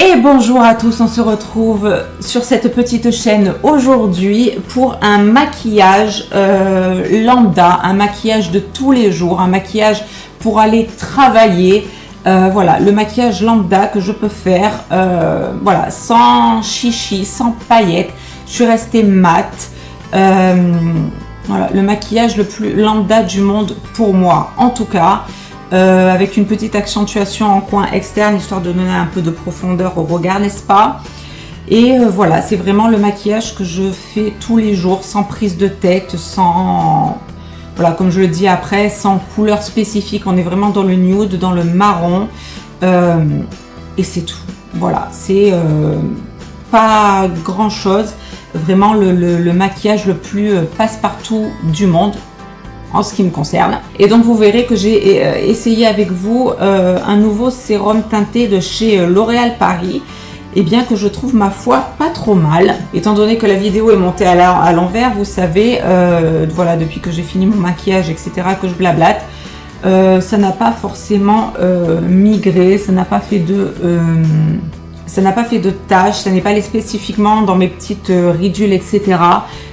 Et bonjour à tous, on se retrouve sur cette petite chaîne aujourd'hui pour un maquillage lambda, un maquillage de tous les jours, un maquillage pour aller travailler. Voilà, le maquillage lambda que je peux faire, voilà, sans chichi, sans paillettes. Je suis restée mat. Voilà, le maquillage le plus lambda du monde pour moi, en tout cas. Avec une petite accentuation en coin externe, histoire de donner un peu de profondeur au regard, n'est-ce pas? Et voilà, c'est vraiment le maquillage que je fais tous les jours, sans prise de tête, sans... Voilà, comme je le dis après, sans couleur spécifique. On est vraiment dans le nude, dans le marron. Et c'est tout. Voilà, c'est pas grand-chose. Vraiment le maquillage le plus passe-partout du monde, en ce qui me concerne. Et donc vous verrez que j'ai essayé avec vous un nouveau sérum teinté de chez L'Oréal Paris, et bien que je trouve ma foi pas trop mal, étant donné que la vidéo est montée à l'envers, vous savez, voilà, depuis que j'ai fini mon maquillage, etc., que je blablate, ça n'a pas forcément migré, ça n'a pas fait de... ça n'a pas fait de taches, ça n'est pas allé spécifiquement dans mes petites ridules, etc.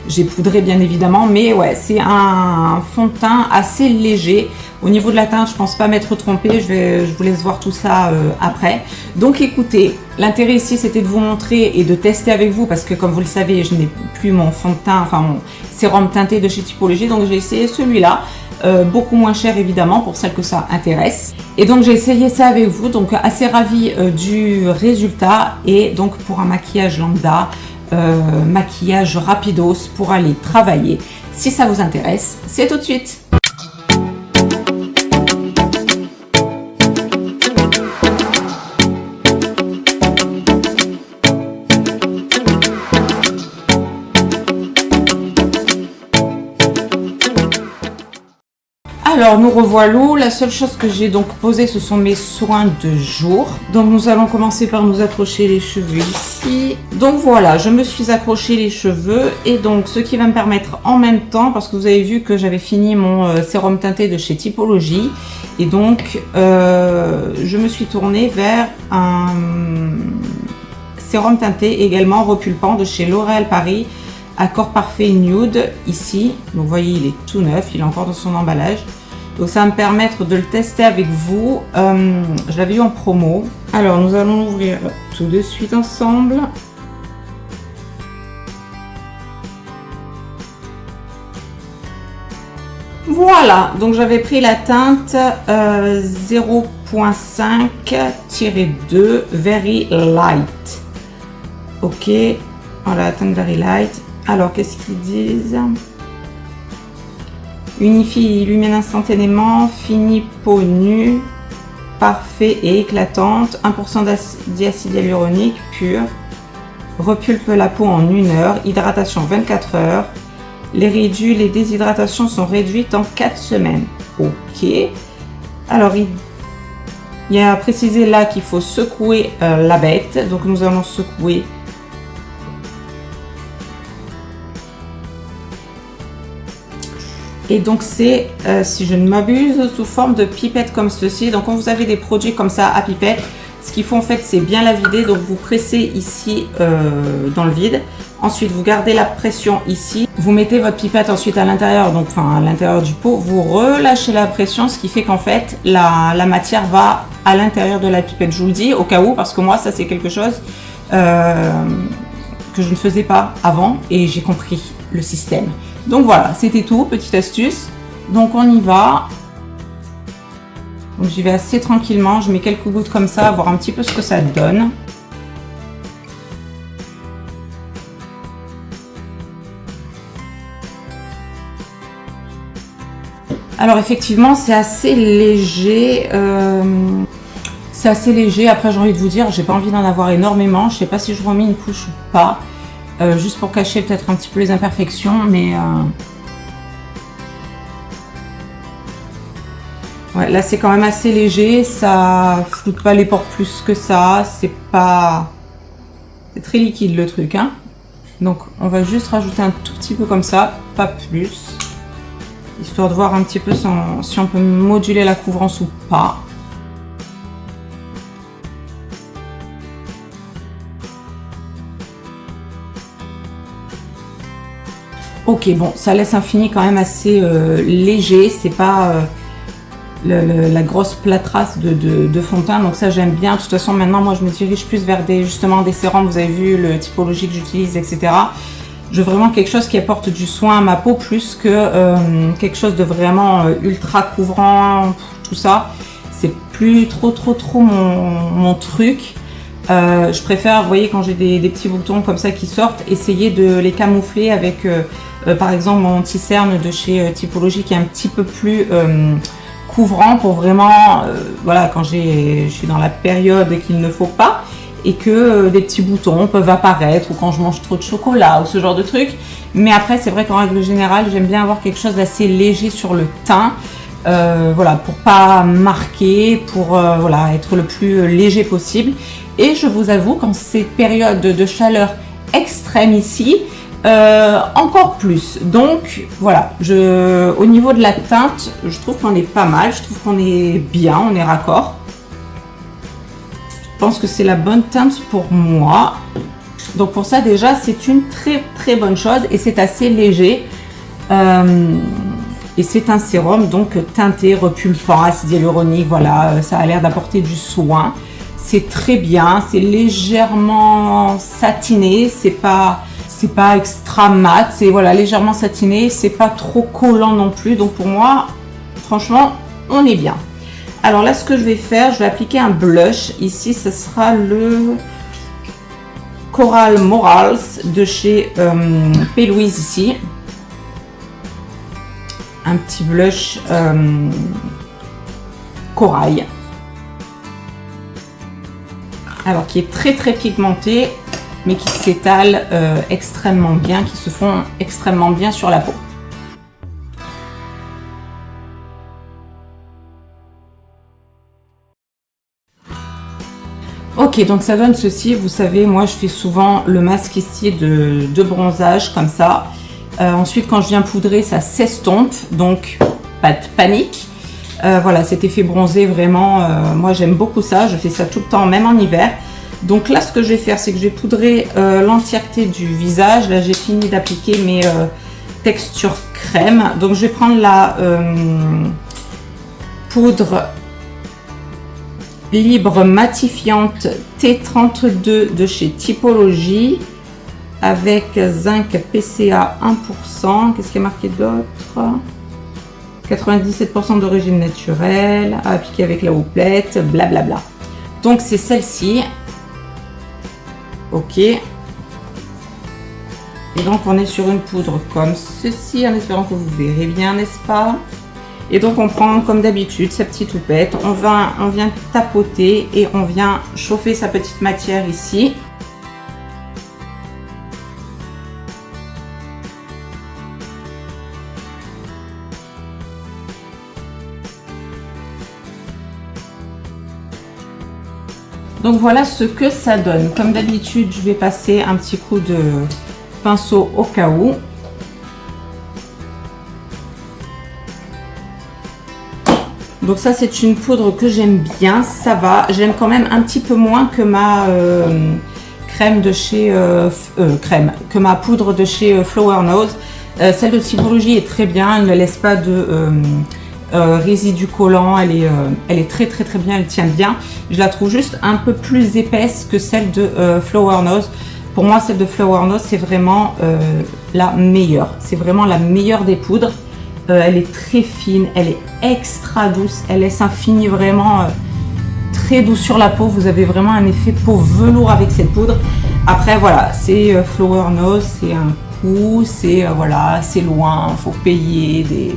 J'ai poudré bien évidemment, mais ouais, c'est un fond de teint assez léger. Au niveau de la teinte, je pense pas m'être trompée, je vous laisse voir tout ça après. Donc écoutez, l'intérêt ici c'était de vous montrer et de tester avec vous, parce que comme vous le savez, je n'ai plus mon fond de teint, enfin mon sérum teinté de chez Typologie, donc j'ai essayé celui-là. Beaucoup moins cher évidemment pour celles que ça intéresse, et donc j'ai essayé ça avec vous, donc assez ravie du résultat. Et donc pour un maquillage lambda, maquillage rapidos pour aller travailler, si ça vous intéresse, c'est tout de suite. Alors nous revoilà, la seule chose que j'ai donc posée, ce sont mes soins de jour. Donc nous allons commencer par nous accrocher les cheveux ici. Donc voilà, je me suis accroché les cheveux, et donc ce qui va me permettre en même temps, parce que vous avez vu que j'avais fini mon sérum teinté de chez Typologie, et donc je me suis tournée vers un sérum teinté également repulpant de chez L'Oréal Paris, Accord Parfait Nude ici. Donc vous voyez, il est tout neuf, il est encore dans son emballage. Donc ça va me permettre de le tester avec vous. Je l'avais eu en promo. Alors nous allons l'ouvrir tout de suite ensemble. Voilà, donc j'avais pris la teinte 0.5-2 Very Light. Ok, voilà la teinte Very Light. Alors qu'est-ce qu'ils disent? Unifie et illumine instantanément, fini peau nue, parfait et éclatante, 1% d'acide hyaluronique pur, repulpe la peau en 1 heure, hydratation 24 heures, les ridules et déshydratations sont réduites en 4 semaines. Ok, alors il y a précisé là qu'il faut secouer la bête, donc nous allons secouer. Et donc c'est, si je ne m'abuse, sous forme de pipette comme ceci. Donc quand vous avez des produits comme ça à pipette, ce qu'il faut en fait, c'est bien la vider. Donc vous pressez ici dans le vide. Ensuite vous gardez la pression ici. Vous mettez votre pipette ensuite à l'intérieur, donc enfin à l'intérieur du pot. Vous relâchez la pression, ce qui fait qu'en fait la matière va à l'intérieur de la pipette. Je vous le dis au cas où, parce que moi ça c'est quelque chose que je ne faisais pas avant, et j'ai compris le système. Donc voilà, c'était tout, petite astuce. Donc on y va. Donc j'y vais assez tranquillement, je mets quelques gouttes comme ça, voir un petit peu ce que ça donne. Alors effectivement, c'est assez léger. C'est assez léger. Après, j'ai envie de vous dire, j'ai pas envie d'en avoir énormément. Je sais pas si je remets une couche ou pas. Juste pour cacher peut-être un petit peu les imperfections, mais ouais, là c'est quand même assez léger, ça floute pas les pores plus que ça, c'est très liquide le truc, hein. Donc on va juste rajouter un tout petit peu comme ça, pas plus, histoire de voir un petit peu si on peut moduler la couvrance ou pas. Ok, bon, ça laisse un fini quand même assez léger. C'est pas la grosse plâtrasse de fond de teint, donc ça j'aime bien. De toute façon, maintenant, moi, je me dirige plus vers justement des sérums. Vous avez vu le typologie que j'utilise, etc. Je veux vraiment quelque chose qui apporte du soin à ma peau plus que quelque chose de vraiment ultra couvrant, tout ça. C'est plus trop mon truc. Je préfère, vous voyez, quand j'ai des petits boutons comme ça qui sortent, essayer de les camoufler avec, par exemple, mon anti-cerne de chez Typologie qui est un petit peu plus couvrant pour vraiment, voilà, quand je suis dans la période qu'il ne faut pas et que des petits boutons peuvent apparaître ou quand je mange trop de chocolat ou ce genre de trucs. Mais après, c'est vrai qu'en règle générale, j'aime bien avoir quelque chose d'assez léger sur le teint. Voilà, pour pas marquer, pour voilà, être le plus léger possible. Et je vous avoue qu'en ces périodes de chaleur extrême ici, encore plus. Donc voilà, au niveau de la teinte, je trouve qu'on est pas mal, je trouve qu'on est bien, on est raccord. Je pense que c'est la bonne teinte pour moi. Donc pour ça déjà, c'est une très bonne chose et c'est assez léger. Et c'est un sérum donc teinté, repulpant, acide hyaluronique, voilà, ça a l'air d'apporter du soin. C'est très bien, c'est légèrement satiné, c'est pas extra mat, c'est voilà, légèrement satiné, c'est pas trop collant non plus. Donc pour moi, franchement, on est bien. Alors là, ce que je vais faire, je vais appliquer un blush. Ici, ce sera le Coral Morals de chez P. Louise ici. Un petit blush corail. Alors qui est très pigmenté, mais qui s'étale extrêmement bien, qui se fond extrêmement bien sur la peau. Ok, donc ça donne ceci. Vous savez, moi je fais souvent le masque ici de bronzage comme ça. Ensuite, quand je viens poudrer, ça s'estompe, donc pas de panique. Voilà, cet effet bronzé, vraiment, moi j'aime beaucoup ça. Je fais ça tout le temps, même en hiver. Donc là, ce que je vais faire, c'est que je vais poudrer l'entièreté du visage. Là, j'ai fini d'appliquer mes textures crème. Donc je vais prendre la poudre libre matifiante T32 de chez Typologie, avec zinc PCA 1%. Qu'est-ce qui est marqué d'autre? 97% d'origine naturelle, à appliquer avec la houppelette, blablabla. Donc c'est celle-ci. Ok. Et donc on est sur une poudre comme ceci, en espérant que vous verrez bien, n'est-ce pas? Et donc on prend comme d'habitude sa petite houppette, on vient tapoter et on vient chauffer sa petite matière ici. Donc voilà ce que ça donne. Comme d'habitude, je vais passer un petit coup de pinceau au cas où. Donc ça, c'est une poudre que j'aime bien, ça va. J'aime quand même un petit peu moins que ma crème de chez que ma poudre de chez Flower Nose. Celle de Typologie est très bien, elle ne laisse pas de résidus collants, elle est très bien, elle tient bien. Je la trouve juste un peu plus épaisse que celle de Flower Nose. Pour moi, celle de Flower Nose, c'est vraiment la meilleure. C'est vraiment la meilleure des poudres. Elle est très fine, elle est extra douce, elle laisse un fini vraiment très doux sur la peau. Vous avez vraiment un effet peau velours avec cette poudre. Après voilà, c'est Flower Nose, c'est un coût, c'est voilà, c'est loin, il faut payer des...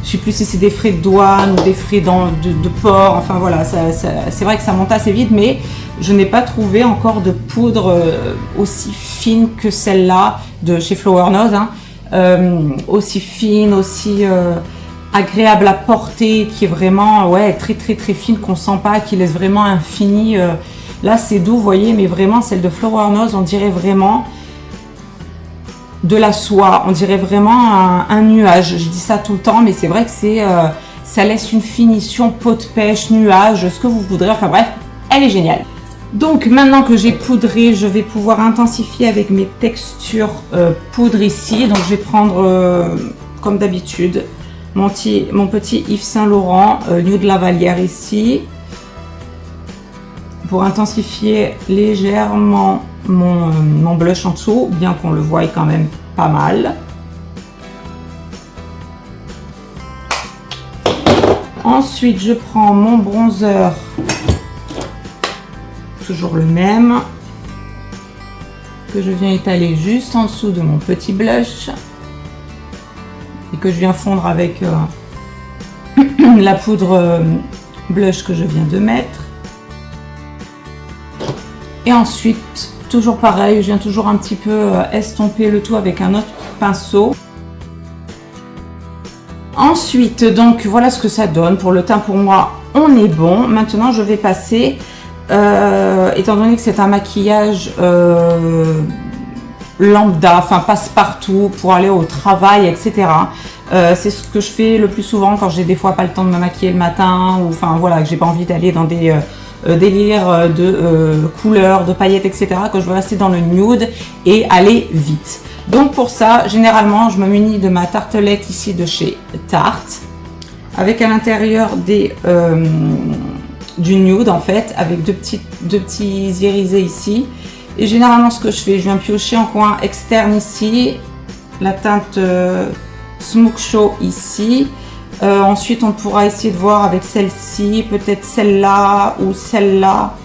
Je sais plus si c'est des frais de douane ou des frais de port, enfin voilà, c'est vrai que ça monte assez vite, mais je n'ai pas trouvé encore de poudre aussi fine que celle-là de chez Flower Nose, hein. Aussi fine, aussi agréable à porter, qui est vraiment ouais, très fine, qu'on sent pas, qui laisse vraiment un fini. Là c'est doux, vous voyez, mais vraiment celle de Flower Nose, on dirait vraiment de la soie, on dirait vraiment un nuage. Je dis ça tout le temps, mais c'est vrai que ça laisse une finition peau de pêche, nuage, ce que vous voudrez. Enfin bref, elle est géniale. Donc maintenant que j'ai poudré, je vais pouvoir intensifier avec mes textures poudre ici. Donc je vais prendre comme d'habitude mon petit Yves Saint Laurent Nude Lavalière ici pour intensifier légèrement mon blush en dessous, bien qu'on le voie quand même pas mal. Ensuite, je prends mon bronzer, toujours le même, que je viens étaler juste en dessous de mon petit blush et que je viens fondre avec la poudre blush que je viens de mettre. Et ensuite, toujours pareil, je viens toujours un petit peu estomper le tout avec un autre pinceau. Ensuite, donc voilà ce que ça donne. Pour le teint, pour moi, on est bon. Maintenant, je vais passer, étant donné que c'est un maquillage lambda, enfin passe-partout pour aller au travail, etc. C'est ce que je fais le plus souvent quand j'ai des fois pas le temps de me maquiller le matin, ou enfin voilà, que j'ai pas envie d'aller dans des délires de couleurs, de paillettes, etc. Que je veux rester dans le nude et aller vite. Donc pour ça, généralement, je me munis de ma tartelette ici de chez Tarte, avec à l'intérieur du nude en fait, avec deux petits irisés ici. Et généralement, ce que je fais, je viens piocher en coin externe ici, la teinte Smoke Show ici. Ensuite, on pourra essayer de voir avec celle-ci, peut-être celle-là ou celle-là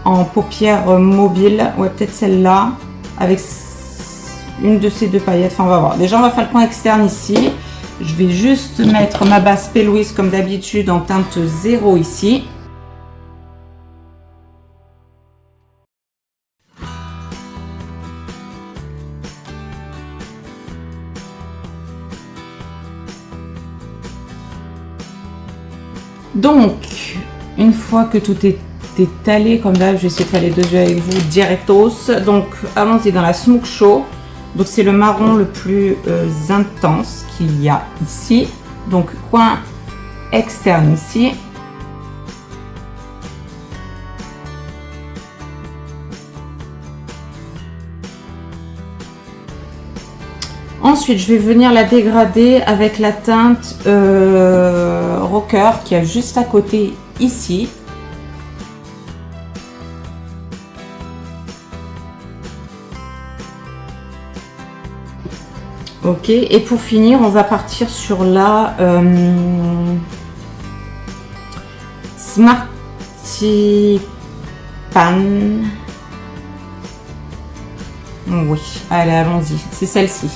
en paupières mobiles. Ouais, peut-être celle-là avec une de ces deux paillettes. Enfin, on va voir. Déjà, on va faire le coin externe ici. Je vais juste mettre ma base P. Louise comme d'habitude en teinte 0 ici. Donc, une fois que tout est étalé, comme là, je vais essayer de faire les deux yeux avec vous directos. Donc, allons-y dans la Smoke Show. Donc, c'est le marron le plus intense qu'il y a ici. Donc, coin externe ici. Ensuite, je vais venir la dégrader avec la teinte Rocker qui est juste à côté ici. Ok, et pour finir, on va partir sur la Smarty Pan. Oui, allez, allons-y. C'est celle-ci.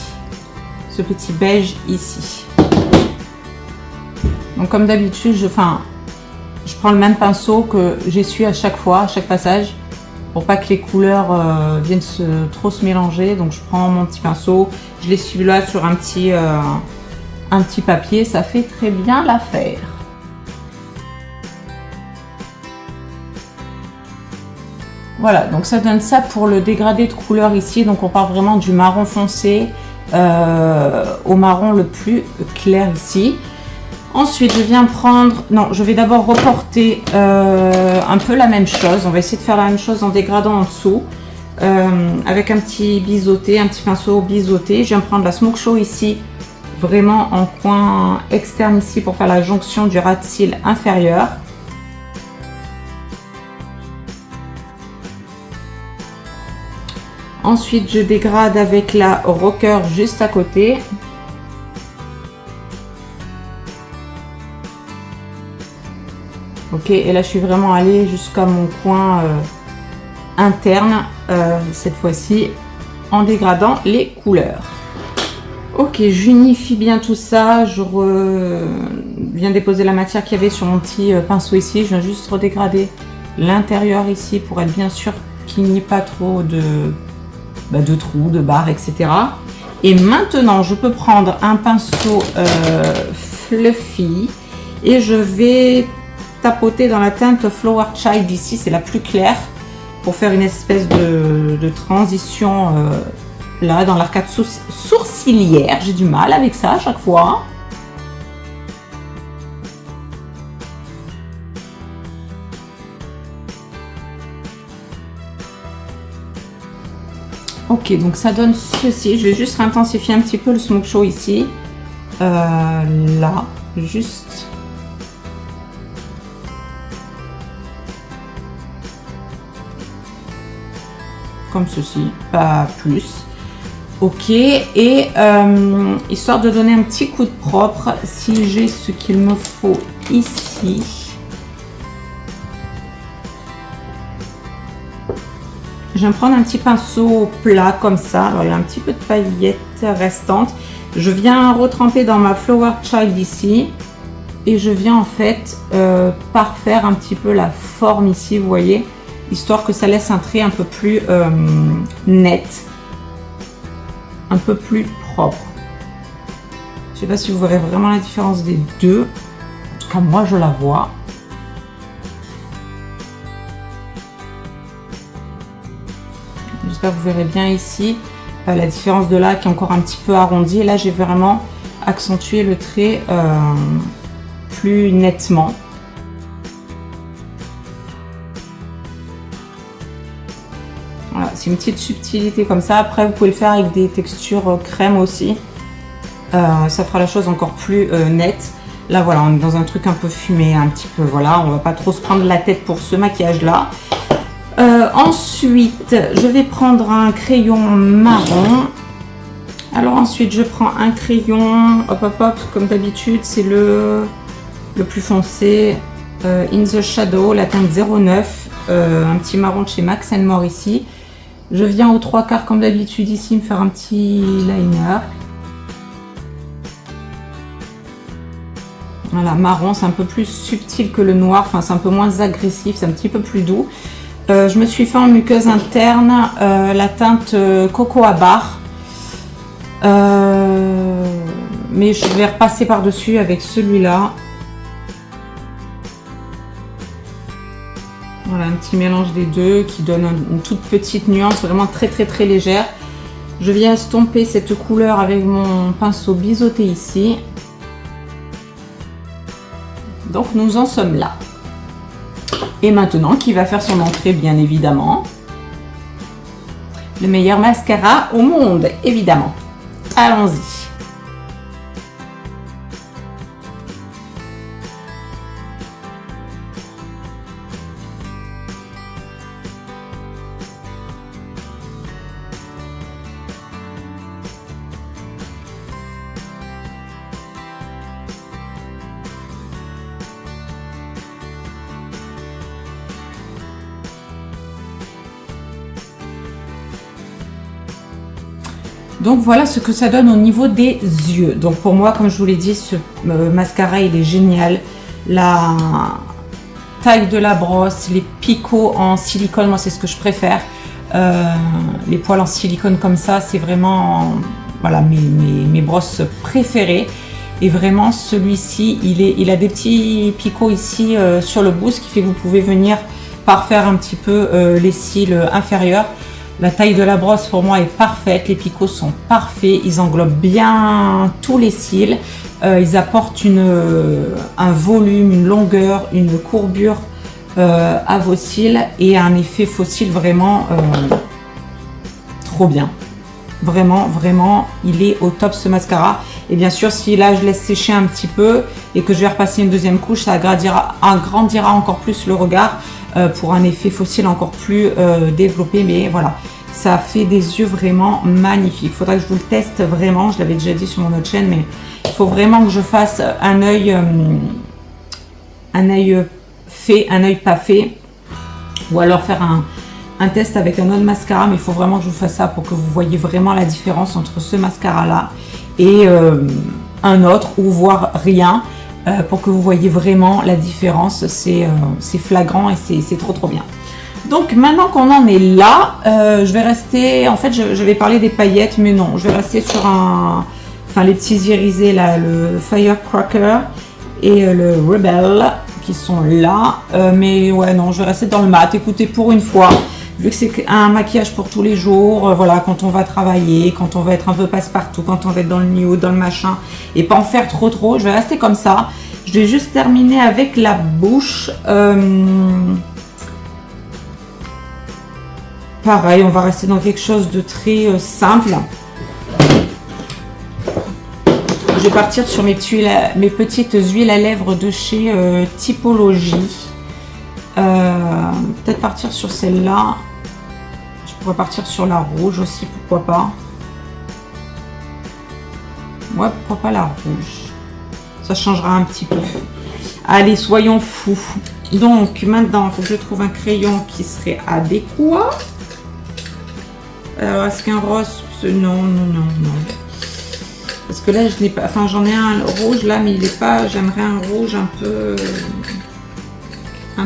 Ce petit beige ici. Donc comme d'habitude, je prends le même pinceau que j'essuie à chaque fois, à chaque passage, pour pas que les couleurs viennent trop se mélanger. Donc je prends mon petit pinceau, je l'essuie là sur un petit papier, ça fait très bien l'affaire. Voilà, donc ça donne ça pour le dégradé de couleur ici. Donc on part vraiment du marron foncé au marron le plus clair ici. Ensuite, je viens prendre... Non, je vais d'abord reporter un peu la même chose. On va essayer de faire la même chose en dégradant en dessous. Avec un petit biseauté, un petit pinceau biseauté. Je viens prendre la Smoke Show ici, vraiment en coin externe ici pour faire la jonction du ras de cils inférieur. Ensuite, je dégrade avec la Rocker juste à côté. Ok, et là, je suis vraiment allée jusqu'à mon coin interne, cette fois-ci, en dégradant les couleurs. Ok, j'unifie bien tout ça. Je viens déposer la matière qu'il y avait sur mon petit pinceau ici. Je viens juste redégrader l'intérieur ici pour être bien sûr qu'il n'y ait pas trop de trous, de barres, etc. Et maintenant, je peux prendre un pinceau fluffy et je vais tapoter dans la teinte Flower Child ici, c'est la plus claire, pour faire une espèce de transition là dans l'arcade sourcilière. J'ai du mal avec ça à chaque fois. Ok, donc ça donne ceci. Je vais juste intensifier un petit peu le smoke show ici. Là, juste. Comme ceci, pas plus. Ok, et histoire de donner un petit coup de propre, si j'ai ce qu'il me faut ici. Je vais me prendre un petit pinceau plat comme ça. Alors, il y a un petit peu de paillettes restantes. Je viens retremper dans ma Flower Child ici. Et je viens en fait parfaire un petit peu la forme ici, vous voyez. Histoire que ça laisse un trait un peu plus net. Un peu plus propre. Je ne sais pas si vous verrez vraiment la différence des deux. En tout cas, moi, je la vois. J'espère que vous verrez bien ici la différence de là qui est encore un petit peu arrondi. Et là, j'ai vraiment accentué le trait plus nettement. Voilà, c'est une petite subtilité comme ça. Après, vous pouvez le faire avec des textures crème aussi. Ça fera la chose encore plus nette. Là, voilà, on est dans un truc un peu fumé, un petit peu, voilà. On va pas trop se prendre la tête pour ce maquillage-là. Ensuite, je vais prendre un crayon marron. Alors ensuite, je prends un crayon, hop, hop, hop, comme d'habitude, c'est le plus foncé. In the Shadow, la teinte 09, un petit marron de chez Max & More ici. Je viens aux 3/4 comme d'habitude ici me faire un petit liner. Voilà, marron, c'est un peu plus subtil que le noir, enfin c'est un peu moins agressif, c'est un petit peu plus doux. Je me suis fait en muqueuse interne la teinte Cocoa Bar. Mais je vais repasser par-dessus avec celui-là. Voilà, un petit mélange des deux qui donne une toute petite nuance, vraiment très très très légère. Je viens estomper cette couleur avec mon pinceau biseauté ici. Donc nous en sommes là. Et maintenant, qui va faire son entrée, bien évidemment. Le meilleur mascara au monde, évidemment. Allons-y. Donc voilà ce que ça donne au niveau des yeux. Donc pour moi, comme je vous l'ai dit, ce mascara il est génial. La taille de la brosse, les picots en silicone, moi c'est ce que je préfère. Les poils en silicone comme ça, c'est vraiment voilà, mes brosses préférées. Et vraiment celui-ci, il a des petits picots ici sur le bout, ce qui fait que vous pouvez venir parfaire un petit peu les cils inférieurs. La taille de la brosse pour moi est parfaite, les picots sont parfaits, ils englobent bien tous les cils, ils apportent un volume, une longueur, une courbure à vos cils et un effet faux cils vraiment trop bien. Vraiment, vraiment, il est au top ce mascara. Et bien sûr, si là je laisse sécher un petit peu et que je vais repasser une deuxième couche, ça agrandira encore plus le regard pour un effet faux cils encore plus développé. Mais voilà, ça fait des yeux vraiment magnifiques. Il faudra que je vous le teste vraiment. Je l'avais déjà dit sur mon autre chaîne, mais il faut vraiment que je fasse un œil fait, un œil pas fait, ou alors faire un test avec un autre mascara, mais il faut vraiment que je vous fasse ça pour que vous voyez vraiment la différence entre ce mascara là et un autre, ou voire rien, pour que vous voyez vraiment la différence. C'est flagrant et c'est trop bien. Donc maintenant qu'on en est là, je vais rester, en fait je vais parler des paillettes, mais non, je vais rester sur les petits irisés là, le Firecracker et le Rebel qui sont là, mais ouais non, je vais rester dans le mat. Écoutez, pour une fois, vu que c'est un maquillage pour tous les jours, voilà, quand on va travailler, quand on va être un peu passe-partout, quand on va être dans le nude, dans le machin, et pas en faire trop, je vais rester comme ça. Je vais juste terminer avec la bouche. pareil, on va rester dans quelque chose de très simple. Je vais partir sur mes petites huiles à lèvres de chez Typologie. Peut-être partir sur celle-là. Je pourrais partir sur la rouge aussi, pourquoi pas. Ouais, pourquoi pas la rouge. Ça changera un petit peu. Allez, soyons fous. Donc, maintenant, il faut que je trouve un crayon qui serait adéquat. Alors, est-ce qu'un rose... Non. Parce que là, je n'ai pas... Enfin, j'en ai un rouge, là, mais il n'est pas... J'aimerais un rouge un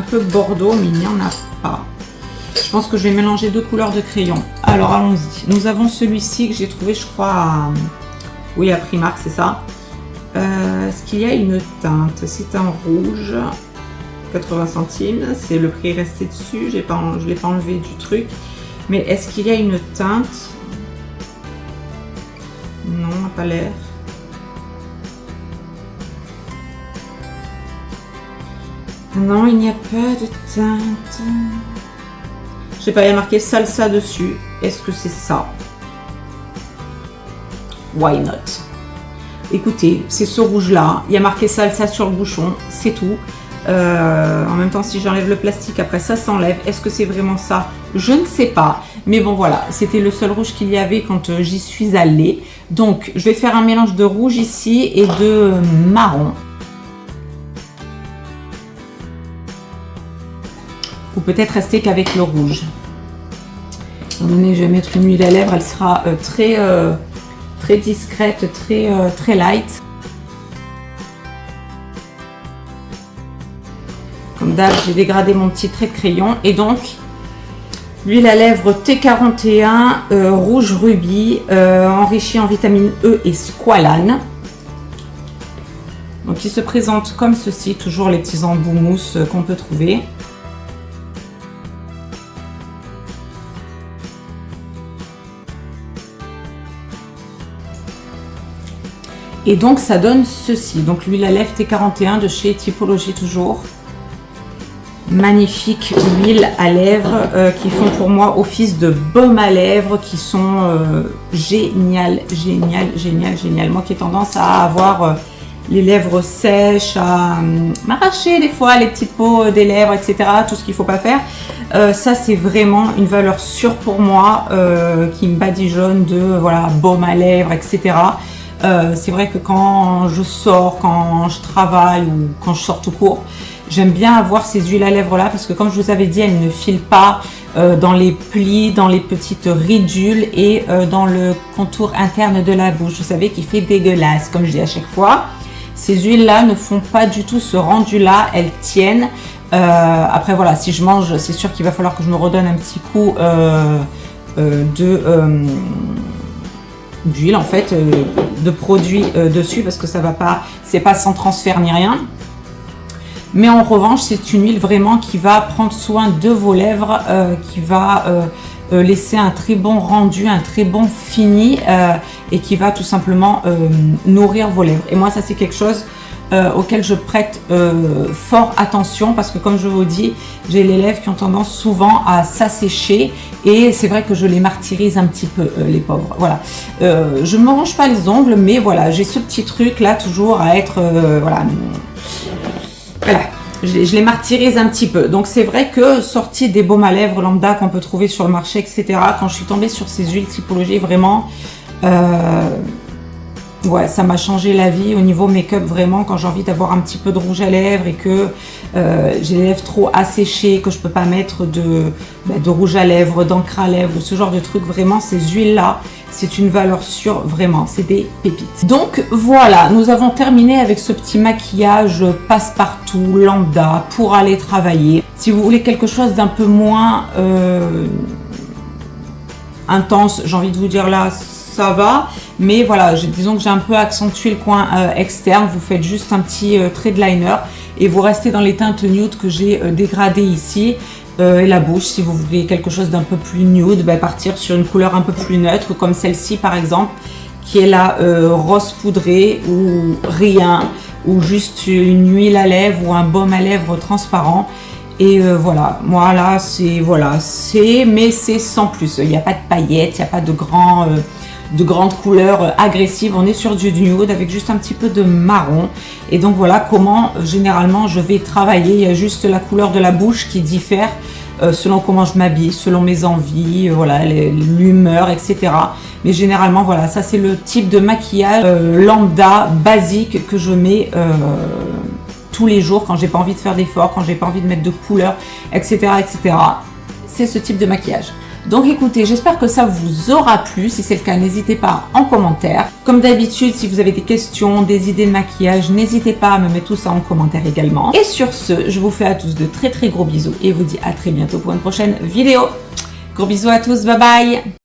peu bordeaux, mais il n'y en a pas. Je pense que je vais mélanger deux couleurs de crayon. Alors, allons-y. Nous avons celui-ci que j'ai trouvé, je crois, à... Oui, à Primark, c'est ça. Est-ce qu'il y a une teinte? C'est un rouge, 80 centimes. C'est le prix resté dessus. Je ne l'ai pas enlevé du truc. Mais est-ce qu'il y a une teinte? Non, pas l'air. Non, il n'y a pas de teinte. Je sais pas, il y a marqué salsa dessus. Est-ce que c'est ça? Why not? Écoutez, c'est ce rouge-là. Il y a marqué salsa sur le bouchon. C'est tout. En même temps, si j'enlève le plastique, après ça s'enlève. Est-ce que c'est vraiment ça? Je ne sais pas. Mais bon, voilà. C'était le seul rouge qu'il y avait quand j'y suis allée. Donc, je vais faire un mélange de rouge ici et de marron. Ou peut-être rester qu'avec le rouge. Étant donné que je vais mettre une huile à lèvres, elle sera très discrète, très light. Comme d'hab, j'ai dégradé mon petit trait de crayon. Et donc, l'huile à lèvres T41 rouge rubis, enrichie en vitamine E et squalane. Donc, il se présente comme ceci, toujours les petits embouts mousse qu'on peut trouver. Et donc, ça donne ceci. Donc, l'huile à lèvres T41 de chez Typologie toujours. Magnifique huile à lèvres qui font pour moi office de baume à lèvres, qui sont géniales. Moi qui ai tendance à avoir les lèvres sèches, à m'arracher des fois les petites peaux des lèvres, etc. Tout ce qu'il ne faut pas faire. Ça, c'est vraiment une valeur sûre pour moi qui me badigeonne de voilà, baume à lèvres, etc. C'est vrai que quand je sors, quand je travaille ou quand je sors tout court, j'aime bien avoir ces huiles à lèvres là parce que comme je vous avais dit, elles ne filent pas dans les plis, dans les petites ridules et dans le contour interne de la bouche. Vous savez qui fait dégueulasse comme je dis à chaque fois. Ces huiles là ne font pas du tout ce rendu là, elles tiennent. Après voilà, si je mange, c'est sûr qu'il va falloir que je me redonne un petit coup d'huile en fait, de produit dessus parce que ça va pas, c'est pas sans transfert ni rien. Mais en revanche, c'est une huile vraiment qui va prendre soin de vos lèvres, qui va laisser un très bon rendu, un très bon fini et qui va tout simplement nourrir vos lèvres. Et moi, ça c'est quelque chose auquel je prête fort attention parce que comme je vous dis, j'ai les lèvres qui ont tendance souvent à s'assécher et c'est vrai que je les martyrise un petit peu, les pauvres. Voilà. Je ne me range pas les ongles, mais voilà, j'ai ce petit truc là toujours à être voilà. Voilà, je les martyrise un petit peu. Donc c'est vrai que sorti des baumes à lèvres lambda qu'on peut trouver sur le marché, etc. Quand je suis tombée sur ces huiles Typologie, vraiment, ouais, ça m'a changé la vie au niveau make-up vraiment. Quand j'ai envie d'avoir un petit peu de rouge à lèvres et que j'ai les lèvres trop asséchées, que je peux pas mettre de rouge à lèvres, d'encre à lèvres, ce genre de trucs, vraiment ces huiles là. C'est une valeur sûre, vraiment, c'est des pépites. Donc voilà, nous avons terminé avec ce petit maquillage passe-partout, lambda, pour aller travailler. Si vous voulez quelque chose d'un peu moins intense, j'ai envie de vous dire là, ça va. Mais voilà, disons que j'ai un peu accentué le coin externe. Vous faites juste un petit trait de liner et vous restez dans les teintes nude que j'ai dégradées ici. Et la bouche, si vous voulez quelque chose d'un peu plus nude, partir sur une couleur un peu plus neutre comme celle-ci par exemple, qui est la rose poudrée ou rien, ou juste une huile à lèvres ou un baume à lèvres transparent. Et voilà, moi là, mais c'est sans plus. Il n'y a pas de paillettes, il n'y a pas de grandes couleurs agressives. On est sur du nude avec juste un petit peu de marron. Et donc voilà comment généralement je vais travailler. Il y a juste la couleur de la bouche qui diffère selon comment je m'habille, selon mes envies, voilà, l'humeur, etc. Mais généralement, voilà, ça c'est le type de maquillage lambda, basique que je mets tous les jours quand j'ai pas envie de faire d'efforts, quand j'ai pas envie de mettre de couleurs, etc., etc. C'est ce type de maquillage. Donc écoutez, j'espère que ça vous aura plu. Si c'est le cas, n'hésitez pas en commentaire. Comme d'habitude, si vous avez des questions, des idées de maquillage, n'hésitez pas à me mettre tout ça en commentaire également. Et sur ce, je vous fais à tous de très très gros bisous et vous dis à très bientôt pour une prochaine vidéo. Gros bisous à tous, bye bye!